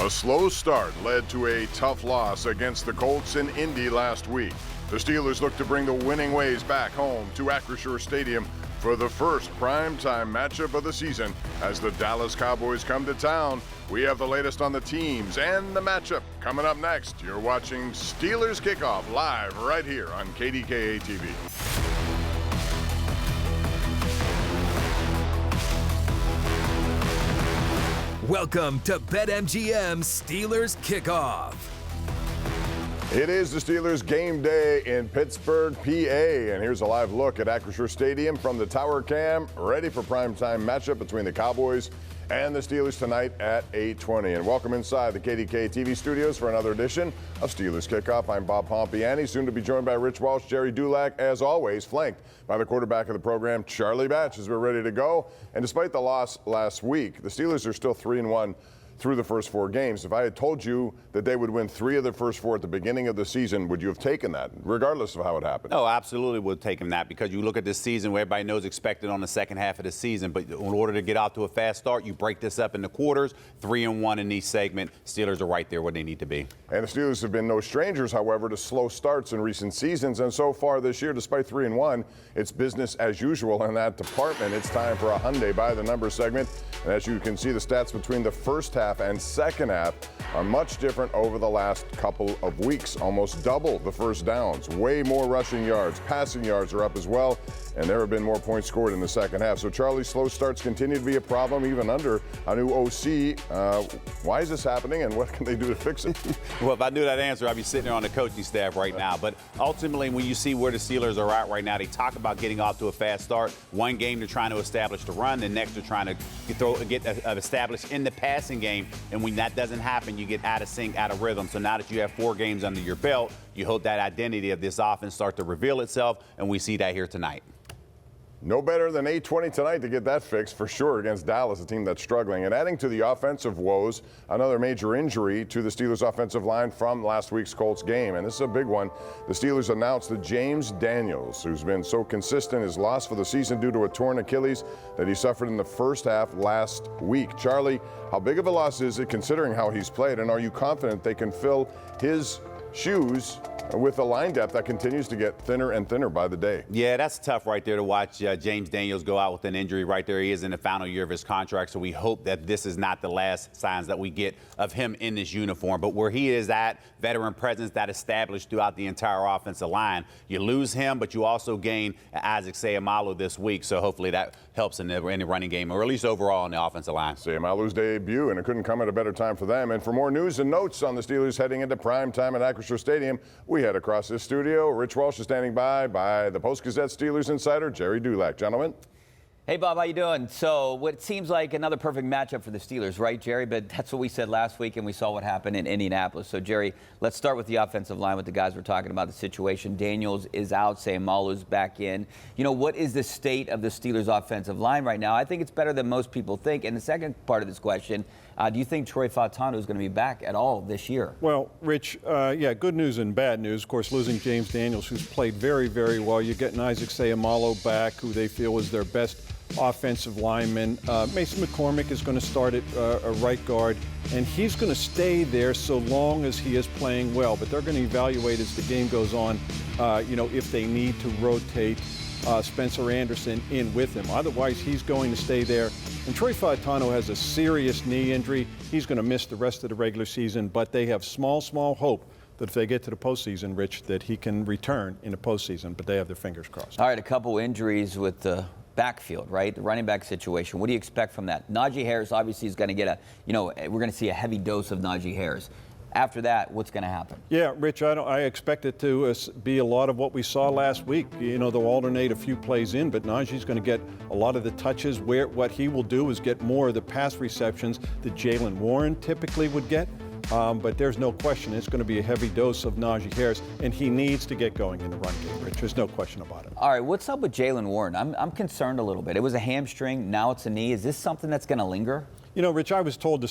A slow start led to a tough loss against the Colts in Indy last week. The Steelers look to bring the winning ways back home to Acrisure Stadium for the first primetime matchup of the season as the Dallas Cowboys come to town. We have the latest on the teams and the matchup coming up next. You're watching Steelers Kickoff live right here on KDKA TV. Welcome to BetMGM Steelers Kickoff. It is the Steelers game day in Pittsburgh, PA, and here's a live look at Acrisure Stadium from the Tower Cam, ready for primetime matchup between the Cowboys and the Steelers tonight at 8:20. And welcome inside the KDKA TV studios for another edition of Steelers Kickoff. I'm Bob Pompeani, soon to be joined by Rich Walsh, Jerry Dulac, as always, flanked by the quarterback of the program, Charlie Batch, as we're ready to go. And despite the loss last week, the Steelers are still 3-1 through the first 4 games. If I had told you that they would win 3 of the first 4 at the beginning of the season, would you have taken that, regardless of how it happened? Oh, absolutely would have taken that, because you look at this season where everybody knows expected on the second half of the season, but in order to get out to a fast start, you break this up into quarters, 3-1 in each segment. Steelers are right there where they need to be. And the Steelers have been no strangers, however, to slow starts in recent seasons, and so far this year, despite 3-1, it's business as usual in that department. It's time for a Hyundai by the Number segment, and as you can see, the stats between the first half and second half are much different over the last couple of weeks. Almost double the first downs, way more rushing yards, passing yards are up as well, and there have been more points scored in the second half. So Charlie, slow starts continue to be a problem even under a new OC. Why is this happening, and what can they do to fix it? Well, if I knew that answer, I'd be sitting there on the coaching staff right now. But ultimately, when you see where the Steelers are at right now, they talk about getting off to a fast start. One game they're trying to establish the run, the next they're trying to get established in the passing game. And when that doesn't happen, you get out of sync, out of rhythm. So now that you have 4 games under your belt, you hope that identity of this offense start to reveal itself, and we see that here tonight. No better than 8:20 tonight to get that fixed for sure against Dallas, a team that's struggling. And adding to the offensive woes, another major injury to the Steelers offensive line from last week's Colts game. And this is a big one. The Steelers announced that James Daniels, who's been so consistent, is lost for the season due to a torn Achilles that he suffered in the first half last week. Charlie, how big of a loss is it considering how he's played? And are you confident they can fill his shoes with a line depth that continues to get thinner and thinner by the day? Yeah, that's tough right there to watch James Daniels go out with an injury right there. He is in the final year of his contract, so we hope that this is not the last signs that we get of him in this uniform. But where he is at, veteran presence that established throughout the entire offensive line, you lose him, but you also gain Isaac Seumalo this week, so hopefully that helps in the running game, or at least overall in the offensive line. Seumalo's debut, and it couldn't come at a better time for them. And for more news and notes on the Steelers heading into prime time at Acrisure Stadium, we head across this studio. Rich Walsh is standing by the Post-Gazette Steelers insider, Jerry Dulac. Gentlemen. Hey, Bob, how you doing? So what seems like another perfect matchup for the Steelers, right, Jerry? But that's what we said last week, and we saw what happened in Indianapolis. So, Jerry, let's start with the offensive line with the guys we're talking about, the situation. Daniels is out. Seumalo's back in. You know, what is the state of the Steelers' offensive line right now? I think it's better than most people think. And the second part of this question, do you think Troy Fautanu is going to be back at all this year? Well, Rich, good news and bad news. Of course, losing James Daniels, who's played very, very well. You're getting Isaac Seumalo back, who they feel is their best offensive lineman. Mason McCormick is going to start at a right guard, and he's going to stay there so long as he is playing well. But they're going to evaluate as the game goes on, if they need to rotate Spencer Anderson in with him. Otherwise, he's going to stay there. And Troy Fautanu has a serious knee injury. He's going to miss the rest of the regular season, but they have small hope that if they get to the postseason, Rich, that he can return in the postseason, but they have their fingers crossed. All right, a couple injuries with the backfield, right? The running back situation. What do you expect from that? Najee Harris obviously is going to get we're going to see a heavy dose of Najee Harris. After that, what's going to happen? Yeah, Rich, I expect it to be a lot of what we saw last week. They'll alternate a few plays in, but Najee's going to get a lot of the touches. What he will do is get more of the pass receptions that Jaylen Warren typically would get. But there's no question it's going to be a heavy dose of Najee Harris, and he needs to get going in the run game, Rich. There's no question about it. All right, what's up with Jaylen Warren? I'm concerned a little bit. It was a hamstring, now it's a knee. Is this something that's going to linger? Rich, I was told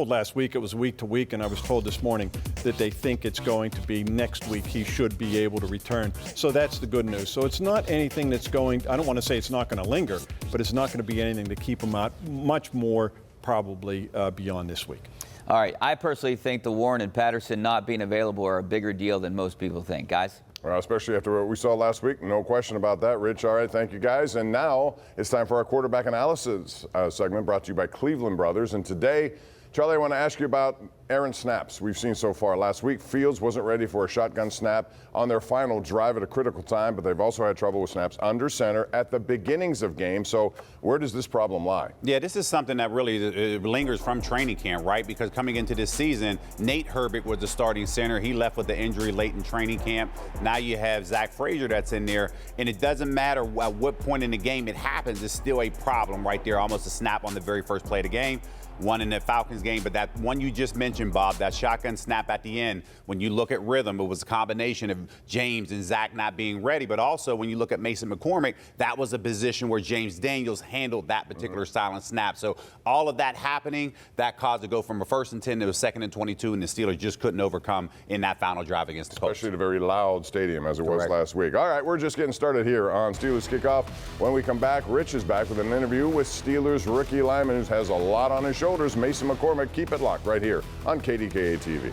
last week it was week to week, and I was told this morning that they think it's going to be next week he should be able to return. So that's the good news. So it's not anything that's I don't want to say it's not going to linger, but it's not going to be anything to keep him out much more probably beyond this week. All right, I personally think the Warren and Patterson not being available are a bigger deal than most people think. Guys? Well, especially after what we saw last week. No question about that, Rich. All right, thank you, guys. And now it's time for our quarterback analysis segment brought to you by Cleveland Brothers. And today, Charlie, I want to ask you about errant snaps we've seen so far. Last week, Fields wasn't ready for a shotgun snap on their final drive at a critical time, but they've also had trouble with snaps under center at the beginnings of games. So where does this problem lie? Yeah, this is something that really lingers from training camp, right? Because coming into this season, Nate Herbig was the starting center. He left with the injury late in training camp. Now you have Zach Frazier that's in there, and it doesn't matter at what point in the game it happens, it's still a problem right there, almost a snap on the very first play of the game. One in the Falcons game, but that one you just mentioned, Bob, that shotgun snap at the end, when you look at rhythm, it was a combination of James and Zach not being ready, but also when you look at Mason McCormick, that was a position where James Daniels handled that particular silent snap. So all of that happening, that caused it to go from a 1st and 10 to a 2nd and 22, and the Steelers just couldn't overcome in that final drive against the Colts. Especially at a very loud stadium as it was last week. All right, we're just getting started here on Steelers Kickoff. When we come back, Rich is back with an interview with Steelers rookie lineman who has a lot on his shoulders. Mason McCormick. Keep it locked right here on KDKA TV.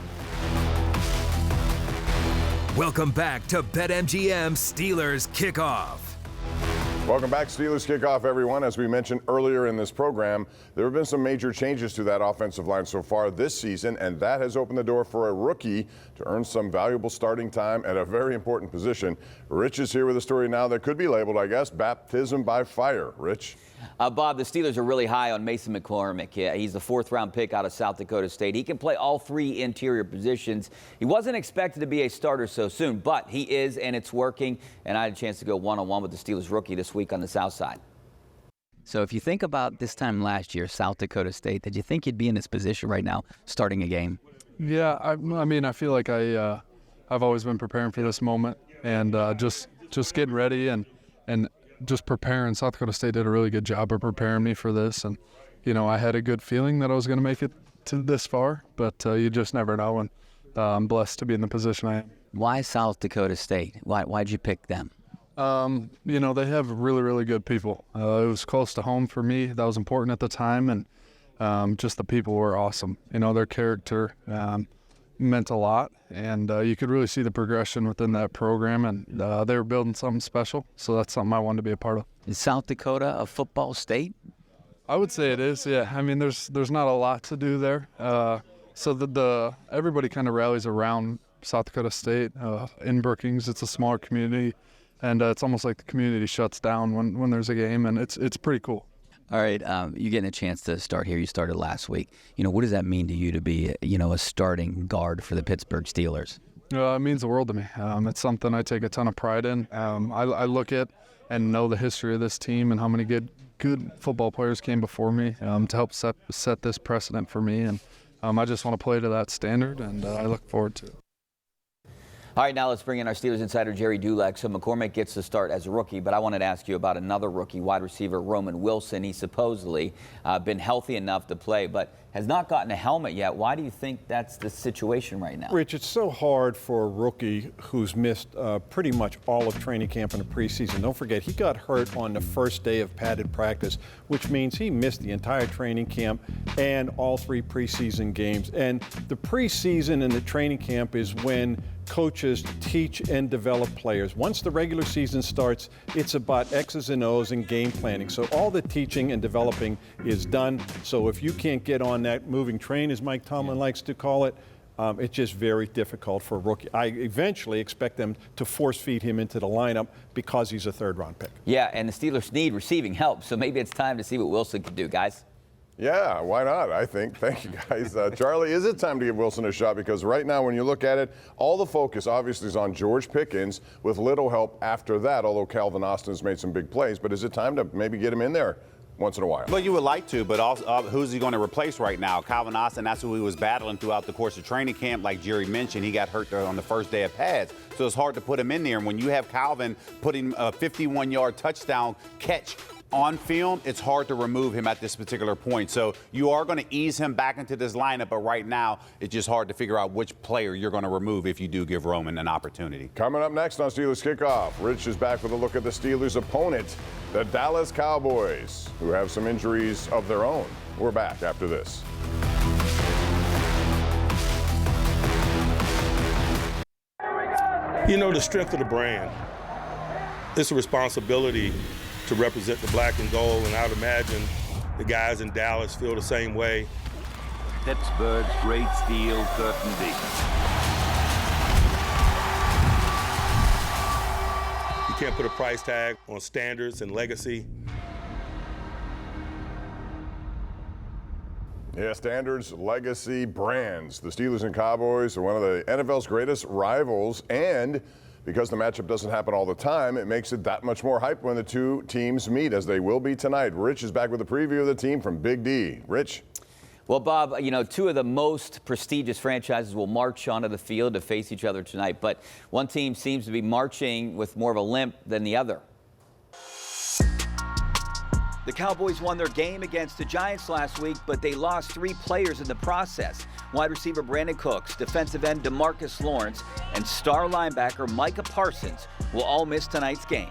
Welcome back to BetMGM Steelers Kickoff. Welcome back, Steelers Kickoff, everyone. As we mentioned earlier in this program, there have been some major changes to that offensive line so far this season, and that has opened the door for a rookie to earn some valuable starting time at a very important position. Rich is here with a story now that could be labeled, I guess, baptism by fire. Rich? Bob, the Steelers are really high on Mason McCormick. Yeah, he's the 4th-round pick out of South Dakota State. He can play all 3 interior positions. He wasn't expected to be a starter so soon, but he is, and it's working. And I had a chance to go one-on-one with the Steelers rookie this week on the South Side. So if you think about this time last year, South Dakota State, did you think you'd be in this position right now, starting a game? Yeah, I mean, I feel like I've always been preparing for this moment, and just getting ready and just preparing. South Dakota State did a really good job of preparing me for this, and I had a good feeling that I was going to make it to this far, but you just never know, and I'm blessed to be in the position I am. Why South Dakota State? Why'd you pick them? They have really, really good people. It was close to home for me. That was important at the time, and just the people were awesome. Their character meant a lot, and you could really see the progression within that program, and they were building something special, so that's something I wanted to be a part of. Is South Dakota a football state? I would say it is, yeah. I mean, there's not a lot to do there, so everybody kind of rallies around South Dakota State. In Brookings, it's a smaller community, and it's almost like the community shuts down when there's a game, and it's pretty cool. All right, you're getting a chance to start here. You started last week. What does that mean to you to be, a starting guard for the Pittsburgh Steelers? It means the world to me. It's something I take a ton of pride in. I look at and know the history of this team and how many good football players came before me to help set this precedent for me. And I just want to play to that standard, and I look forward to it. All right, now let's bring in our Steelers insider, Jerry Dulac. So McCormick gets to start as a rookie, but I wanted to ask you about another rookie, wide receiver Roman Wilson. He's supposedly been healthy enough to play, but has not gotten a helmet yet. Why do you think that's the situation right now? Rich, it's so hard for a rookie who's missed pretty much all of training camp in the preseason. Don't forget, he got hurt on the first day of padded practice, which means he missed the entire training camp and all 3 preseason games. And the preseason and the training camp is when coaches teach and develop players. Once the regular season starts, it's about X's and O's and game planning. So all the teaching and developing is done. So if you can't get on that moving train, as Mike Tomlin likes to call it, it's just very difficult for a rookie. I eventually expect them to force feed him into the lineup because he's a 3rd-round pick. Yeah, and the Steelers need receiving help, so maybe it's time to see what Wilson can do, guys. Yeah, why not, I think. Thank you, guys. Charlie, is it time to give Wilson a shot? Because right now, when you look at it, all the focus obviously is on George Pickens with little help after that, although Calvin Austin's made some big plays. But is it time to maybe get him in there once in a while? Well, you would like to, but also, who's he going to replace right now? Calvin Austin, that's who he was battling throughout the course of training camp. Like Jerry mentioned, he got hurt there on the first day of pads. So it's hard to put him in there. And when you have Calvin putting a 51-yard touchdown catch on film, it's hard to remove him at this particular point. So you are going to ease him back into this lineup, but right now it's just hard to figure out which player you're going to remove if you do give Roman an opportunity. Coming up next on Steelers Kickoff, Rich is back with a look at the Steelers' opponent, the Dallas Cowboys, who have some injuries of their own. We're back after this. You know, the strength of the brand. It's a responsibility to represent the black and gold, and I would imagine the guys in Dallas feel the same way. Pittsburgh's great steel curtain beat. You can't put a price tag on standards and legacy. Yeah, standards, legacy, brands. The Steelers and Cowboys are one of the NFL's greatest rivals, and because the matchup doesn't happen all the time, it makes it that much more hype when the two teams meet, as they will be tonight. Rich is back with a preview of the team from Big D. Rich? Well, Bob, you know, two of the most prestigious franchises will march onto the field to face each other tonight, but one team seems to be marching with more of a limp than the other. The Cowboys won their game against the Giants last week, but they lost 3 players in the process. Wide receiver Brandon Cooks, defensive end DeMarcus Lawrence, and star linebacker Micah Parsons will all miss tonight's game.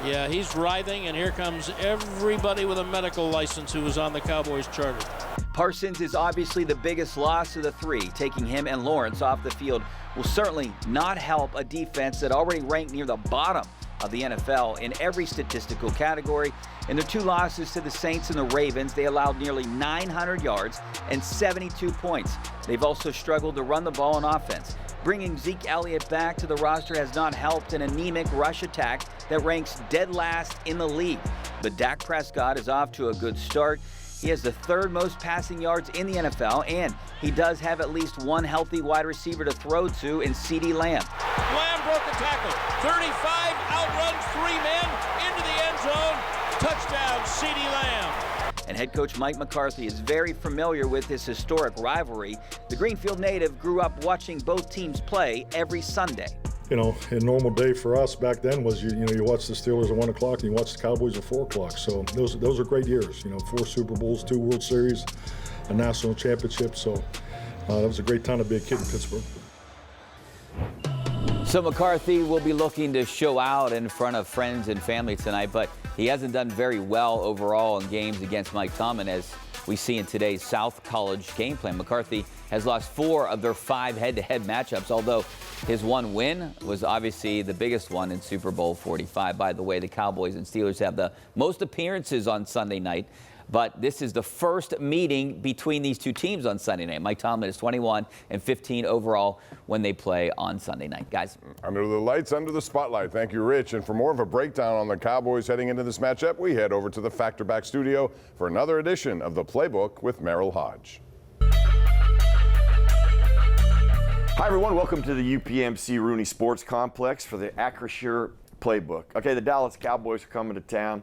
Yeah, he's writhing, and here comes everybody with a medical license who was on the Cowboys charter. Parsons is obviously the biggest loss of the 3. Taking him and Lawrence off the field will certainly not help a defense that already ranked near the bottom of the NFL in every statistical category. In their 2 losses to the Saints and the Ravens, they allowed nearly 900 yards and 72 points. They've also struggled to run the ball on offense. Bringing Zeke Elliott back to the roster has not helped an anemic rush attack that ranks dead last in the league. But Dak Prescott is off to a good start. He has the 3rd most passing yards in the NFL, and he does have at least one healthy wide receiver to throw to in CeeDee Lamb. Lamb broke the tackle. 35, outruns 3 men into the end zone. Touchdown, CeeDee Lamb. And head coach Mike McCarthy is very familiar with this historic rivalry. The Greenfield native grew up watching both teams play every Sunday. You know, a normal day for us back then was you watch the Steelers at 1 o'clock and you watch the Cowboys at 4 o'clock. So those are great years. You know, 4 Super Bowls, 2 World Series, a national championship. So that was a great time to be a kid in Pittsburgh. So McCarthy will be looking to show out in front of friends and family tonight, but he hasn't done very well overall in games against Mike Tomlin, as we see in today's South College game plan. McCarthy has lost 4 of their 5 head-to-head matchups, although his one win was obviously the biggest one in Super Bowl 45. By the way, the Cowboys and Steelers have the most appearances on Sunday night, but this is the first meeting between these two teams on Sunday night. Mike Tomlin is 21-15 overall when they play on Sunday night. Guys. Under the lights, under the spotlight. Thank you, Rich. And for more of a breakdown on the Cowboys heading into this matchup, we head over to the Factor Back studio for another edition of The Playbook with Merrill Hodge. Hi, everyone. Welcome to the UPMC Rooney Sports Complex for the Acrisure Playbook. Okay, the Dallas Cowboys are coming to town.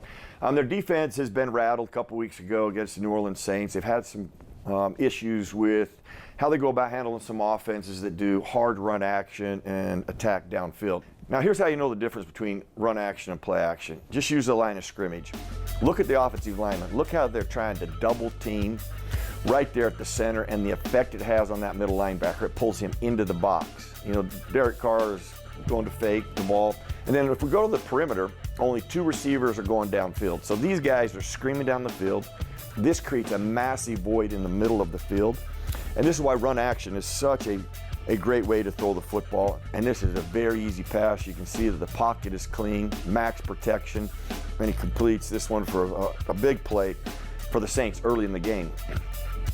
Their defense has been rattled a couple weeks ago against the New Orleans Saints. They've had some issues with how they go about handling some offenses that do hard run action and attack downfield. Now, here's how you know the difference between run action and play action. Just use the line of scrimmage. Look at the offensive lineman. Look how they're trying to double team right there at the center, and the effect it has on that middle linebacker. It pulls him into the box. You know, Derek Carr is going to fake the ball. And then if we go to the perimeter, only 2 receivers are going downfield. So these guys are screaming down the field. This creates a massive void in the middle of the field. And this is why run action is such a great way to throw the football. And this is a very easy pass. You can see that the pocket is clean, max protection, and he completes this one for a big play for the Saints early in the game.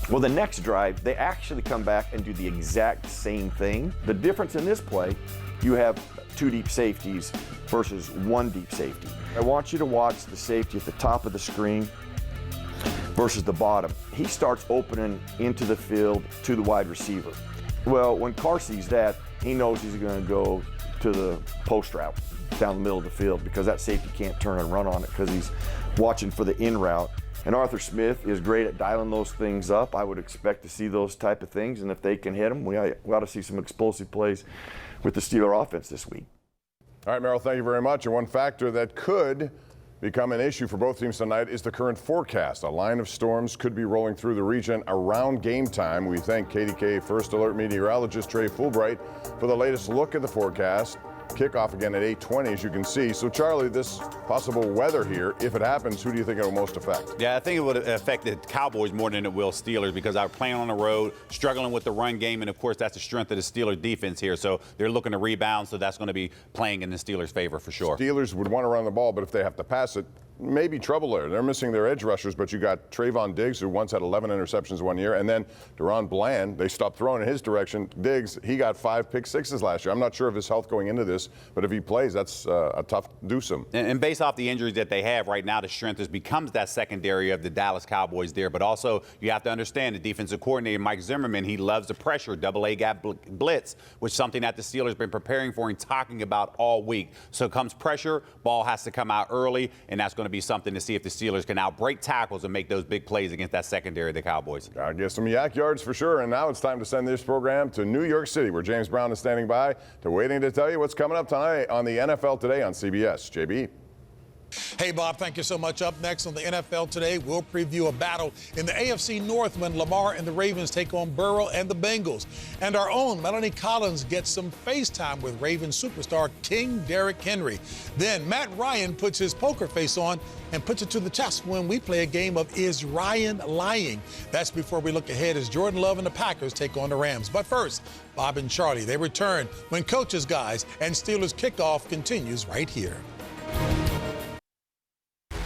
Well, the next drive, they actually come back and do the exact same thing. The difference in this play, you have 2 deep safeties versus 1 deep safety. I want you to watch the safety at the top of the screen versus the bottom. He starts opening into the field to the wide receiver. Well, when Carr sees that, he knows he's going to go to the post route down the middle of the field, because that safety can't turn and run on it because he's watching for the in route. And Arthur Smith is great at dialing those things up. I would expect to see those type of things, and if they can hit them, we ought to see some explosive plays with the Steeler offense this week. All right, Merrill, thank you very much. And one factor that could become an issue for both teams tonight is the current forecast. A line of storms could be rolling through the region around game time. We thank KDKA First Alert meteorologist Trey Fulbright for the latest look at the forecast. Kickoff again at 8:20, as you can see. So, Charlie, this possible weather here, if it happens, who do you think it will most affect? Yeah, I think it would affect the Cowboys more than it will Steelers because they're playing on the road, struggling with the run game, and, of course, that's the strength of the Steelers defense here. So they're looking to rebound, so that's going to be playing in the Steelers' favor for sure. Steelers would want to run the ball, but if they have to pass it, maybe trouble there. They're missing their edge rushers, but you got Trayvon Diggs, who once had 11 interceptions 1 year, and then Deron Bland. They stopped throwing in his direction. Diggs, he got 5 pick sixes last year. I'm not sure of his health going into this, but if he plays, that's a tough deuce-em. And based off the injuries that they have right now, the strength becomes that secondary of the Dallas Cowboys there. But also, you have to understand the defensive coordinator, Mike Zimmerman, he loves the pressure, double-A gap blitz, which is something that the Steelers have been preparing for and talking about all week. So comes pressure, ball has to come out early, and that's going to be something to see if the Steelers can outbreak tackles and make those big plays against that secondary of the Cowboys. Gotta get some yak yards for sure. And now it's time to send this program to New York City, where James Brown is standing by waiting to tell you what's coming up tonight on the NFL Today on CBS. JB. Hey, Bob, thank you so much. Up next on the NFL Today, we'll preview a battle in the AFC North when Lamar and the Ravens take on Burrow and the Bengals. And our own Melanie Collins gets some FaceTime with Ravens superstar King Derrick Henry. Then Matt Ryan puts his poker face on and puts it to the test when we play a game of Is Ryan Lying? That's before we look ahead as Jordan Love and the Packers take on the Rams. But first, Bob and Charlie, they return when Coaches Guys and Steelers Kickoff continues right here.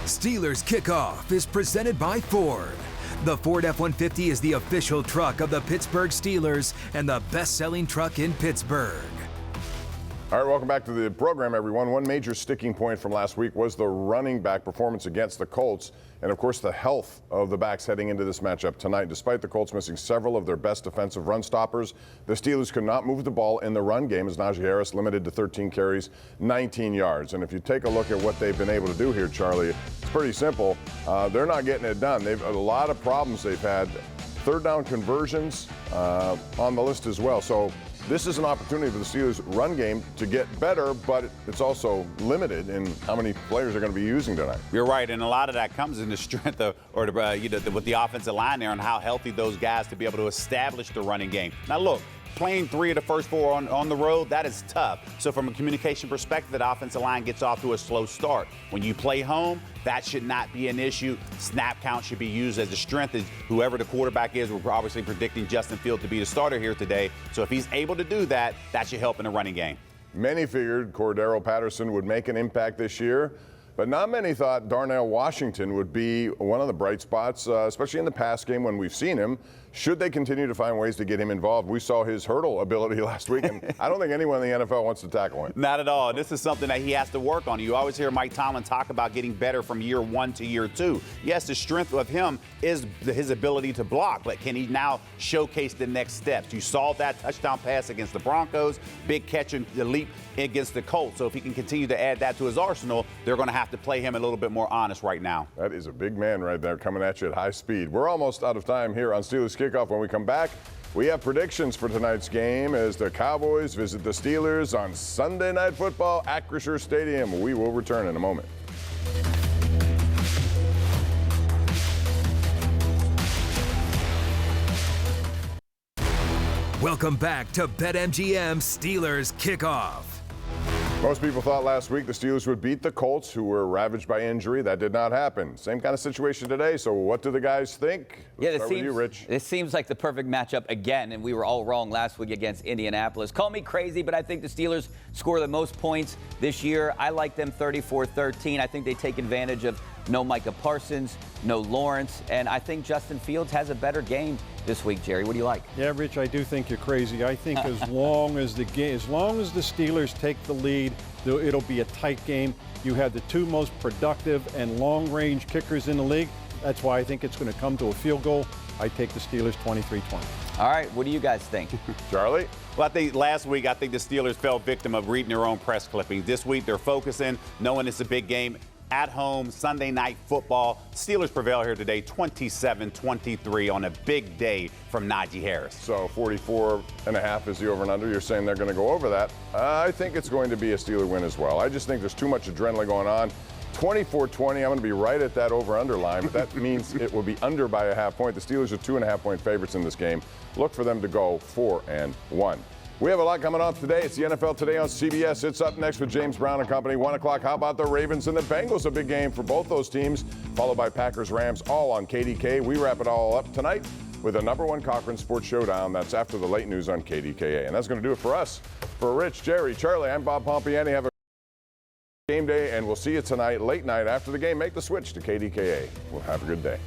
Steelers Kickoff is presented by Ford. The Ford F-150 is the official truck of the Pittsburgh Steelers and the best-selling truck in Pittsburgh. All right, welcome back to the program, everyone. One major sticking point from last week was the running back performance against the Colts, and of course the health of the backs heading into this matchup tonight. Despite the Colts missing several of their best defensive run stoppers, the Steelers could not move the ball in the run game as Najee Harris limited to 13 carries, 19 yards. And if you take a look at what they've been able to do here, Charlie, it's pretty simple. They're not getting it done. They've a lot of problems they've had. Third down conversions on the list as well. So this is an opportunity for the Steelers' run game to get better, but it's also limited in how many players they're going to be using tonight. You're right, and a lot of that comes in the strength of, or the, with the offensive line there and how healthy those guys to be able to establish the running game. Now, look. Playing 3 of the first 4 on the road, that is tough. So from a communication perspective, that offensive line gets off to a slow start. When you play home, that should not be an issue. Snap count should be used as a strength. Whoever the quarterback is, we're obviously predicting Justin Fields to be the starter here today. So if he's able to do that, that should help in the running game. Many figured Cordero Patterson would make an impact this year, but not many thought Darnell Washington would be one of the bright spots, especially in the pass game when we've seen him. Should they continue to find ways to get him involved? We saw his hurdle ability last week, and I don't think anyone in the NFL wants to tackle him. Not at all. This is something that he has to work on. You always hear Mike Tomlin talk about getting better from year 1 to year 2. Yes, the strength of him is his ability to block, but can he now showcase the next steps? You saw that touchdown pass against the Broncos, big catch and the leap against the Colts. So if he can continue to add that to his arsenal, they're going to have to play him a little bit more honest right now. That is a big man right there coming at you at high speed. We're almost out of time here on Steelers Kickoff. When we come back, we have predictions for tonight's game as the Cowboys visit the Steelers on Sunday Night Football, Acrisure Stadium. We will return in a moment. Welcome back to BetMGM Steelers Kickoff. Most people thought last week the Steelers would beat the Colts, who were ravaged by injury. That did not happen. Same kind of situation today. So what do the guys think? Let's start with you, Rich. This seems like the perfect matchup again, and we were all wrong last week against Indianapolis. Call me crazy, but I think the Steelers score the most points this year. I like them 34-13. I think they take advantage of no Micah Parsons, no Lawrence, and I think Justin Fields has a better game this week. Jerry, what do you like? Yeah, Rich, I do think you're crazy. I think as long as the Steelers take the lead, it'll be a tight game. You have the 2 most productive and long-range kickers in the league. That's why I think it's going to come to a field goal. I take the Steelers 23-20. All right, what do you guys think? Charlie? Well, I think last week, I think the Steelers fell victim of reading their own press clippings. This week, they're focusing, knowing it's a big game. At home, Sunday Night Football. Steelers prevail here today, 27-23 on a big day from Najee Harris. So 44.5 is the over and under. You're saying they're going to go over that. I think it's going to be a Steeler win as well. I just think there's too much adrenaline going on. 24-20, I'm going to be right at that over-under line, but that means it will be under by a half point. The Steelers are 2.5-point favorites in this game. Look for them to go 4-1. We have a lot coming up today. It's the NFL Today on CBS. It's up next with James Brown and company. 1 o'clock. How about the Ravens and the Bengals? A big game for both those teams, followed by Packers-Rams, all on KDKA. We wrap it all up tonight with a #1 Cochran Sports Showdown. That's after the late news on KDKA. And that's going to do it for us. For Rich, Jerry, Charlie, I'm Bob Pompeani. Have a game day, and we'll see you tonight, late night after the game. Make the switch to KDKA. Well, have a good day.